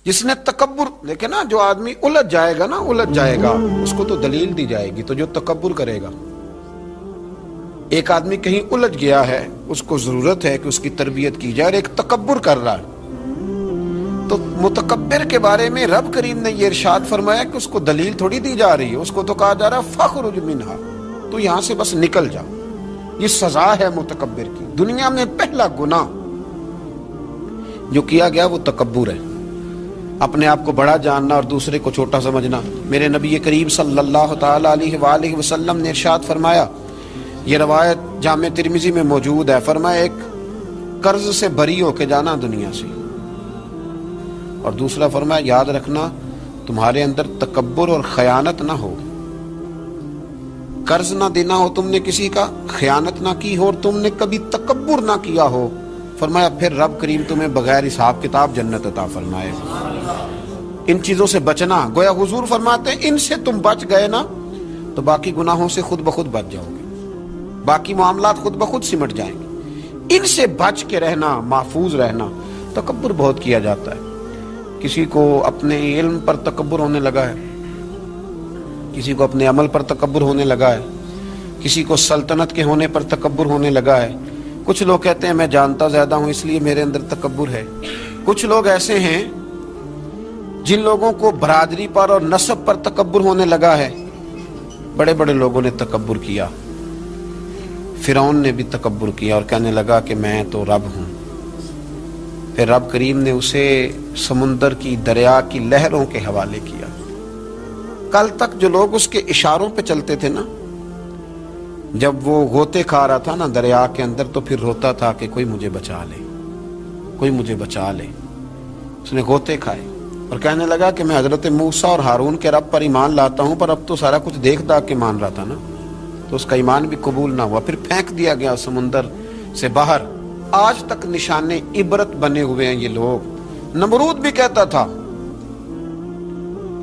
جس نے تکبر، لیکن نا جو آدمی الجھ جائے گا نا، الجھ جائے گا، اس کو تو دلیل دی جائے گی، تو جو تکبر کرے گا، ایک آدمی کہیں الجھ گیا ہے، اس کو ضرورت ہے کہ اس کی تربیت کی جائے، اور ایک تکبر کر رہا ہے، تو متکبر کے بارے میں رب کریم نے یہ ارشاد فرمایا کہ اس کو دلیل تھوڑی دی جا رہی ہے، اس کو تو کہا جا رہا ہے فخرج منہا، تو یہاں سے بس نکل جا۔ یہ سزا ہے متکبر کی۔ دنیا میں پہلا گناہ جو کیا گیا وہ تکبر ہے، اپنے آپ کو بڑا جاننا اور دوسرے کو چھوٹا سمجھنا۔ میرے نبی کریم صلی اللہ تعالی علیہ وآلہ وسلم نے ارشاد فرمایا، یہ روایت جامع ترمذی میں موجود ہے، فرمایا ایک قرض سے بری ہو کے جانا دنیا سے، اور دوسرا فرمایا یاد رکھنا تمہارے اندر تکبر اور خیانت نہ ہو، قرض نہ دینا ہو تم نے کسی کا، خیانت نہ کی ہو، اور تم نے کبھی تکبر نہ کیا ہو، فرمایا پھر رب کریم تمہیں بغیر حساب کتاب جنت عطا فرمائے۔ ان چیزوں سے بچنا، گویا حضور فرماتے ہیں ان سے تم بچ گئے نا تو باقی گناہوں سے خود بخود بچ جاؤ گے، باقی معاملات خود بخود سمٹ جائیں گے۔ ان سے بچ کے رہنا، محفوظ رہنا۔ تکبر بہت کیا جاتا ہے، کسی کو اپنے علم پر تکبر ہونے لگا ہے، کسی کو اپنے عمل پر تکبر ہونے لگا ہے، کسی کو سلطنت کے ہونے پر تکبر ہونے لگا ہے۔ کچھ لوگ کہتے ہیں میں جانتا زیادہ ہوں اس لیے میرے اندر تکبر ہے۔ کچھ لوگ ایسے ہیں جن لوگوں کو برادری پر اور نسب پر تکبر ہونے لگا ہے۔ بڑے بڑے لوگوں نے تکبر کیا، فرعون نے بھی تکبر کیا اور کہنے لگا کہ میں تو رب ہوں۔ پھر رب کریم نے اسے سمندر کی، دریا کی لہروں کے حوالے کیا۔ کل تک جو لوگ اس کے اشاروں پہ چلتے تھے نا، جب وہ غوطے کھا رہا تھا نا دریا کے اندر، تو پھر روتا تھا کہ کوئی مجھے بچا لے، کوئی مجھے بچا لے۔ اس نے غوطے کھائے اور کہنے لگا کہ میں حضرت موسیٰ اور ہارون کے رب پر ایمان لاتا ہوں، پر اب تو سارا کچھ دیکھ داکھ کے مان رہا تھا نا، تو اس کا ایمان بھی قبول نہ ہوا، پھر پھینک دیا گیا سمندر سے باہر۔ آج تک نشان عبرت بنے ہوئے ہیں یہ لوگ۔ نمرود بھی کہتا تھا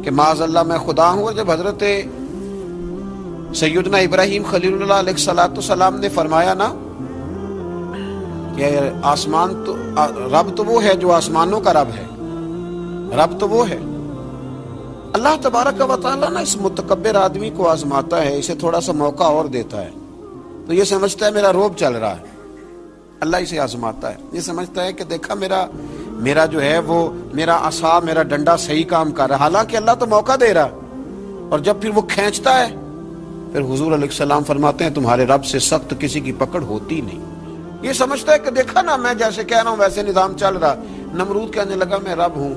کہ معاذ اللہ میں خدا ہوں، اور جب حضرت سیدنا ابراہیم خلیل اللہ علیہ السلام نے فرمایا نا کہ آسمان تو رب تو وہ ہے جو آسمانوں کا رب ہے، رب تو وہ ہے۔ اللہ تبارک و تعالیٰ نا اس متکبر آدمی کو آزماتا ہے، اسے تھوڑا سا موقع اور دیتا ہے، تو یہ سمجھتا ہے میرا روب چل رہا ہے۔ اللہ اسے آزماتا ہے، یہ سمجھتا ہے کہ دیکھا میرا جو ہے وہ میرا عصا، میرا ڈنڈا صحیح کام کر رہا ہے، حالانکہ اللہ تو موقع دے رہا ہے۔ اور جب پھر وہ کھینچتا ہے، پھر حضور علیہ السلام فرماتے ہیں تمہارے رب سے سخت کسی کی پکڑ ہوتی نہیں۔ یہ سمجھتا ہے کہ دیکھا نا میں جیسے کہہ رہا ہوں ویسے نظام چل رہا۔ نمرود کہنے لگا میں رب ہوں،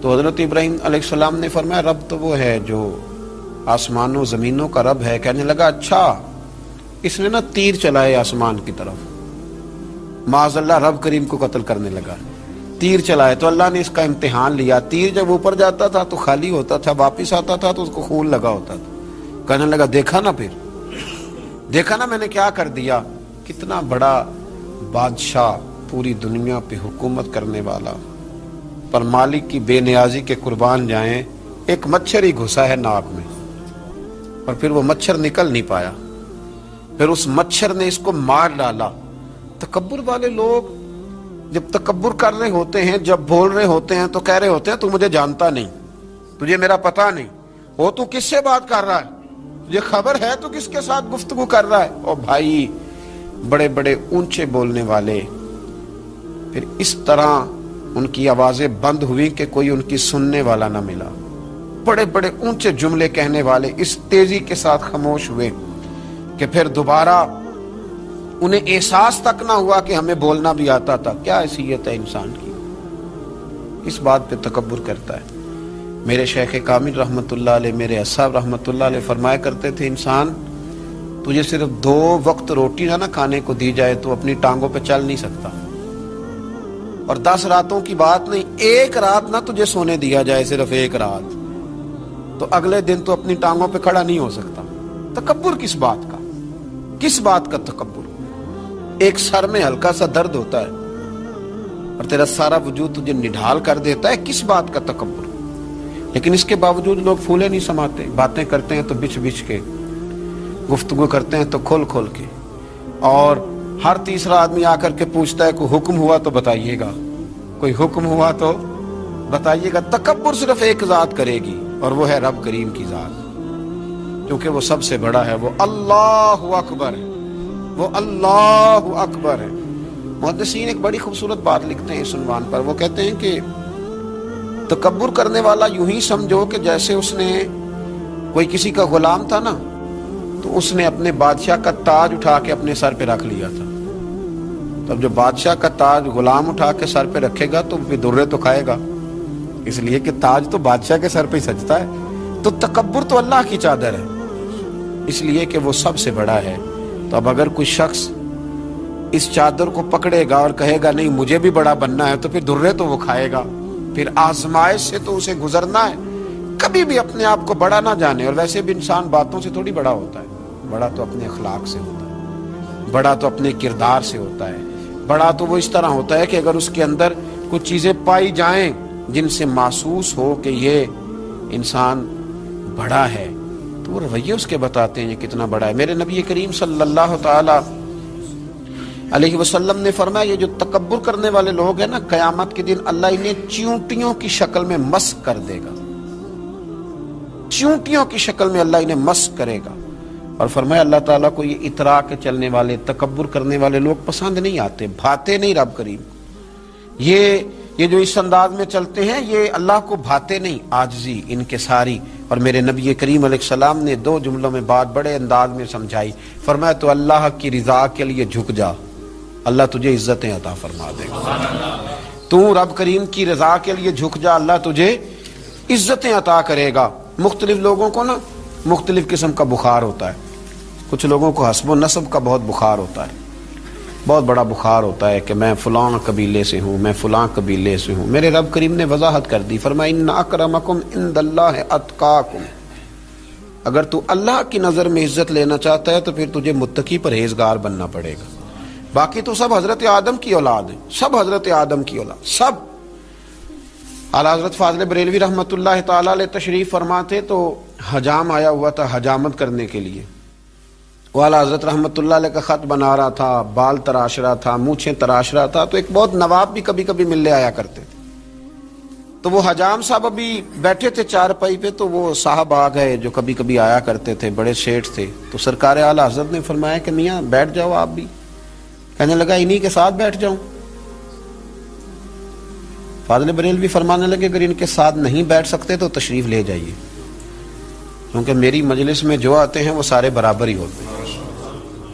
تو حضرت ابراہیم علیہ السلام نے فرمایا رب تو وہ ہے جو آسمانوں زمینوں کا رب ہے۔ کہنے لگا اچھا، اس نے نا تیر چلائے آسمان کی طرف، معاذ اللہ رب کریم کو قتل کرنے لگا۔ تیر چلائے تو اللہ نے اس کا امتحان لیا۔ تیر جب اوپر جاتا تھا تو خالی ہوتا تھا، واپس آتا تھا تو اس کو خون لگا ہوتا تھا۔ کہنے لگا دیکھا نا، پھر دیکھا نا میں نے کیا کر دیا۔ کتنا بڑا بادشاہ، پوری دنیا پہ حکومت کرنے والا، پر مالک کی بے نیازی کے قربان جائیں، ایک مچھر ہی گھسا ہے ناک میں، اور پھر وہ مچھر نکل نہیں پایا، پھر اس مچھر نے اس کو مار ڈالا۔ تکبر والے لوگ جب تکبر کر رہے ہوتے ہیں، جب بول رہے ہوتے ہیں تو کہہ رہے ہوتے ہیں تو مجھے جانتا نہیں، تجھے میرا پتہ نہیں، وہ تو کس سے بات کر رہا ہے، تجھے خبر ہے تو کس کے ساتھ گفتگو کر رہا ہے۔ اور بھائی بڑے بڑے اونچے بولنے والے، پھر اس طرح ان کی آوازیں بند ہوئی کہ کوئی ان کی سننے والا نہ ملا۔ بڑے بڑے اونچے جملے کہنے والے اس تیزی کے ساتھ خاموش ہوئے کہ پھر دوبارہ انہیں احساس تک نہ ہوا کہ ہمیں بولنا بھی آتا تھا۔ کیا حیثیت ہے انسان کی، اس بات پہ تکبر کرتا ہے۔ میرے شیخ کامل رحمۃ اللہ علیہ، میرے اصحاب رحمۃ اللہ علیہ فرمایا کرتے تھے انسان تجھے صرف 2 وقت روٹی نہ کھانے کو دی جائے تو اپنی ٹانگوں پہ چل نہیں سکتا، اور 10 راتوں کی بات نہیں، 1 رات نہ تجھے سونے دیا جائے، صرف 1 رات، تو اگلے دن تو اپنی ٹانگوں پہ کھڑا نہیں ہو سکتا۔ تکبر کس بات کا، کس بات کا تکبر؟ ایک سر میں ہلکا سا درد ہوتا ہے اور تیرا سارا وجود تجھے نڈھال کر دیتا ہے، کس بات کا تکبر؟ لیکن اس کے باوجود لوگ پھولے نہیں سماتے، باتیں کرتے ہیں تو بچ بچ کے، گفتگو کرتے ہیں تو کھول کھول کے، اور ہر تیسرا آدمی آ کر کے پوچھتا ہے کوئی حکم ہوا تو بتائیے گا، کوئی حکم ہوا تو بتائیے گا تکبر صرف ایک ذات کرے گی اور وہ ہے رب کریم کی ذات، کیونکہ وہ سب سے بڑا ہے، وہ اللہ اکبر ہے، وہ اللہ اکبر ہے۔ محدثین ایک بڑی خوبصورت بات لکھتے ہیں اس عنوان پر، وہ کہتے ہیں کہ تکبر کرنے والا یوں ہی سمجھو کہ جیسے اس نے کوئی کسی کا غلام تھا نا، تو اس نے اپنے بادشاہ کا تاج اٹھا کے اپنے سر پہ رکھ لیا تھا۔ تب جو بادشاہ کا تاج غلام اٹھا کے سر پہ رکھے گا تو درے تو کھائے گا، اس لیے کہ تاج تو بادشاہ کے سر پہ ہی سجتا ہے۔ تو تکبر تو اللہ کی چادر ہے، اس لیے کہ وہ سب سے بڑا ہے۔ تو اب اگر کوئی شخص اس چادر کو پکڑے گا اور کہے گا نہیں مجھے بھی بڑا بننا ہے، تو پھر درے تو وہ کھائے گا، پھر آزمائش سے تو اسے گزرنا ہے۔ کبھی بھی اپنے آپ کو بڑا نہ جانے، اور ویسے بھی انسان باتوں سے تھوڑی بڑا ہوتا ہے، بڑا تو اپنے اخلاق سے ہوتا ہے، بڑا تو اپنے کردار سے ہوتا ہے، بڑا تو وہ اس طرح ہوتا ہے کہ اگر اس کے اندر کچھ چیزیں پائی جائیں جن سے محسوس ہو کہ یہ انسان بڑا ہے، تو وہ رویے اس کے بتاتے ہیں یہ کتنا بڑا ہے۔ میرے نبی کریم صلی اللہ تعالی علیہ وسلم نے فرمایا یہ جو تکبر کرنے والے لوگ ہیں نا، قیامت کے دن اللہ انہیں چیونٹیوں کی شکل میں مسخ کر دے گا، چیونٹیوں کی شکل میں اللہ انہیں مسخ کرے گا۔ اور فرمایا اللہ تعالیٰ کو یہ اترا کے چلنے والے تکبر کرنے والے لوگ پسند نہیں آتے، بھاتے نہیں رب کریم، یہ جو اس انداز میں چلتے ہیں یہ اللہ کو بھاتے نہیں، عاجزی انکساری۔ اور میرے نبی کریم علیہ السلام نے 2 جملوں میں بات بڑے انداز میں سمجھائی، فرمایا تو اللہ کی رضا کے لیے جھک جا، اللہ تجھے عزتیں عطا فرما دے گا۔ تو رب کریم کی رضا کے لیے جھک جا، اللہ تجھے عزتیں عطا کرے گا۔ مختلف لوگوں کو نا مختلف قسم کا بخار ہوتا ہے، کچھ لوگوں کو حسب و نسب کا بہت بخار ہوتا ہے، بہت بڑا بخار ہوتا ہے کہ میں فلاں قبیلے سے ہوں، میں فلاں قبیلے سے ہوں۔ میرے رب کریم نے وضاحت کر دی، فرمایا ان اکرمکم عند اللہ اتقاکم، اگر تو اللہ کی نظر میں عزت لینا چاہتا ہے تو پھر تجھے متقی پرہیزگار بننا پڑے گا۔ باقی تو سب حضرت آدم کی اولاد ہیں، سب حضرت آدم کی اولاد، سب۔ اعلیٰ حضرت فاضل بریلوی رحمۃ اللہ تعالی علیہ تشریف فرما تھے تو حجام آیا ہوا تھا حجامت کرنے کے لیے، وہ اعلیٰ حضرت رحمۃ اللہ علیہ کا خط بنا رہا تھا، بال تراش رہا تھا، مونچھیں تراش رہا تھا، تو ایک بہت نواب بھی کبھی کبھی ملنے آیا کرتے تھے۔ تو وہ حجام صاحب ابھی بیٹھے تھے چارپائی پہ، تو وہ صاحب آ گئے جو کبھی کبھی آیا کرتے تھے، بڑے سیٹھ تھے۔ تو سرکار اعلیٰ حضرت نے فرمایا کہ میاں بیٹھ جاؤ آپ بھی۔ کہنے لگا انہی کے ساتھ بیٹھ جاؤں۔ فاضل بریلوی فرمانے لگے اگر ان کے ساتھ نہیں بیٹھ سکتے تو تشریف لے جائیے، کیونکہ میری مجلس میں جو آتے ہیں وہ سارے برابر ہی ہوتے ہیں،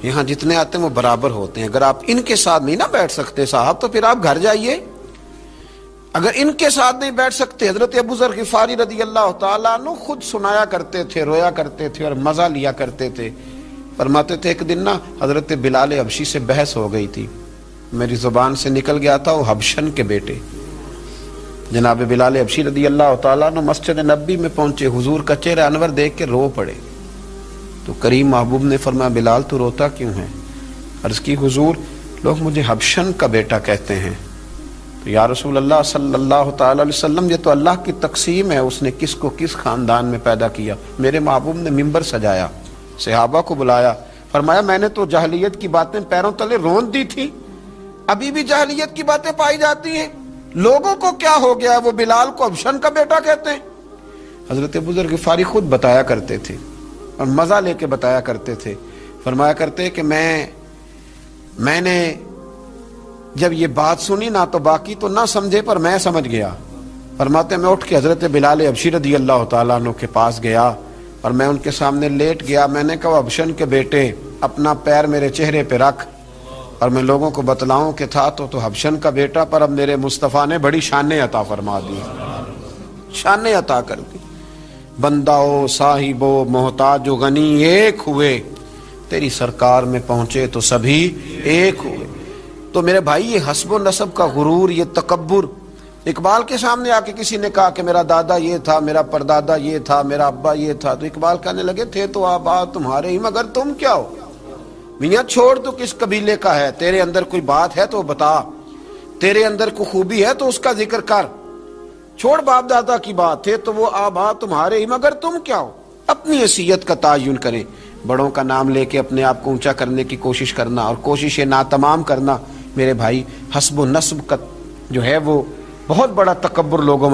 یہاں جتنے آتے ہیں وہ برابر ہوتے ہیں۔ اگر آپ ان کے ساتھ نہیں نہ بیٹھ سکتے صاحب تو پھر آپ گھر جائیے۔ اگر ان کے ساتھ نہیں بیٹھ سکتے، حضرت ابو ذر غفاری رضی اللہ تعالیٰ عنہ خود سنایا کرتے تھے، رویا کرتے تھے اور مزہ لیا کرتے تھے۔ فرماتے تھے ایک دن نا حضرت بلال حبشی سے بحث ہو گئی تھی، میری زبان سے نکل گیا تھا وہ حبشن کے بیٹے جناب بلال حبشی رضی اللہ تعالیٰ عنہ مسجد نبی میں پہنچے، حضور کا چہرہ انور دیکھ کے رو پڑے۔ تو کریم محبوب نے فرمایا بلال تو روتا کیوں ہے؟ عرض کی حضور لوگ مجھے حبشن کا بیٹا کہتے ہیں۔ تو یا رسول اللہ صلی اللہ تعالی علیہ وسلم یہ تو اللہ کی تقسیم ہے، اس نے کس کو کس خاندان میں پیدا کیا۔ میرے محبوب نے ممبر سجایا، صحابہ کو بلایا، فرمایا میں نے تو جاہلیت کی باتیں پیروں تلے رون دی تھی، ابھی بھی جاہلیت کی باتیں پائی جاتی ہیں، لوگوں کو کیا ہو گیا وہ بلال کو حبشن کا بیٹا کہتے ہیں۔ حضرت ابو ذر غفاری خود بتایا کرتے تھے اور مزہ لے کے بتایا کرتے تھے، فرمایا کرتے کہ میں نے جب یہ بات سنی نا تو باقی تو نہ سمجھے پر میں سمجھ گیا۔ فرماتے میں اٹھ کے حضرت بلال حبشی رضی اللہ تعالیٰ عنہ کے پاس گیا اور میں ان کے سامنے لیٹ گیا، میں نے کہا حبشن کے بیٹے اپنا پیر میرے چہرے پہ رکھ اور میں لوگوں کو بتلاؤں کہ تھا تو حبشن کا بیٹا، پر اب میرے مصطفیٰ نے بڑی شانیں عطا فرما دی، شانیں عطا کر دی۔ بندہ و صاحب و محتاج و غنی ایک ہوئے، تیری سرکار میں پہنچے تو سبھی ایک ہوئے۔ تو میرے بھائی یہ حسب و نسب کا غرور، یہ تکبر، اقبال کے سامنے آ کے کسی نے کہا کہ میرا دادا یہ تھا، میرا پردادا یہ تھا، میرا ابا یہ تھا، تو اقبال کہنے لگے تھے تو آبا تمہارے ہی مگر تم کیا ہو؟ میاں چھوڑ تو کس قبیلے کا ہے، تیرے اندر کوئی بات ہے تو بتا، تیرے اندر کوئی خوبی ہے تو اس کا ذکر کر، چھوڑ باپ دادا کی بات، تھے تو وہ آبا تمہارے ہی مگر تم کیا ہو۔ اپنی حیثیت کا تعین کریں، بڑوں کا نام لے کے اپنے آپ کو اونچا کرنے کی کوشش کرنا اور کوشش ناتمام کرنا، میرے بھائی حسب و نسب کا جو ہے وہ بہت بڑا تکبر لوگوں میں